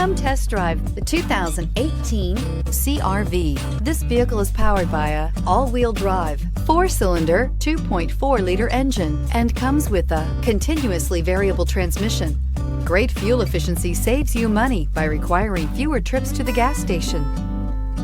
Come test drive the 2018 CR-V. This vehicle is powered by a all-wheel drive, 4-cylinder, 2.4-liter engine and comes with a continuously variable transmission. Great fuel efficiency saves you money by requiring fewer trips to the gas station.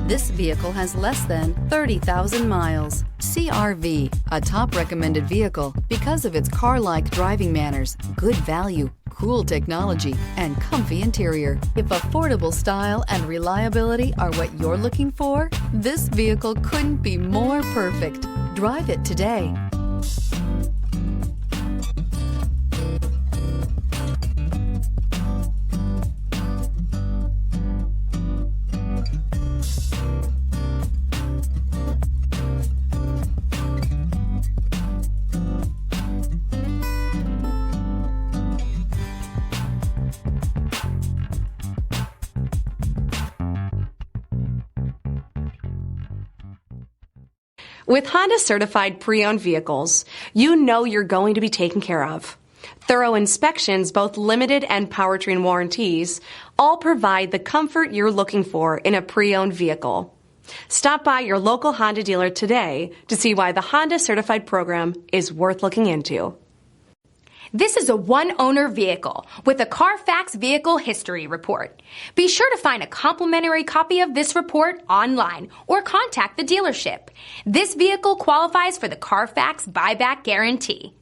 This vehicle has less than 30,000 miles. CR-V, a top recommended vehicle because of its car-like driving manners, good value, cool technology, and comfy interior. If affordable style and reliability are what you're looking for, this vehicle couldn't be more perfect. Drive it today. With Honda certified pre-owned vehicles, you know you're going to be taken care of. Thorough inspections, both limited and powertrain warranties, all provide the comfort you're looking for in a pre-owned vehicle. Stop by your local Honda dealer today to see why the Honda certified program is worth looking into. This is a one-owner vehicle with a Carfax Vehicle History Report. Be sure to find a complimentary copy of this report online or contact the dealership. This vehicle qualifies for the Carfax Buyback Guarantee.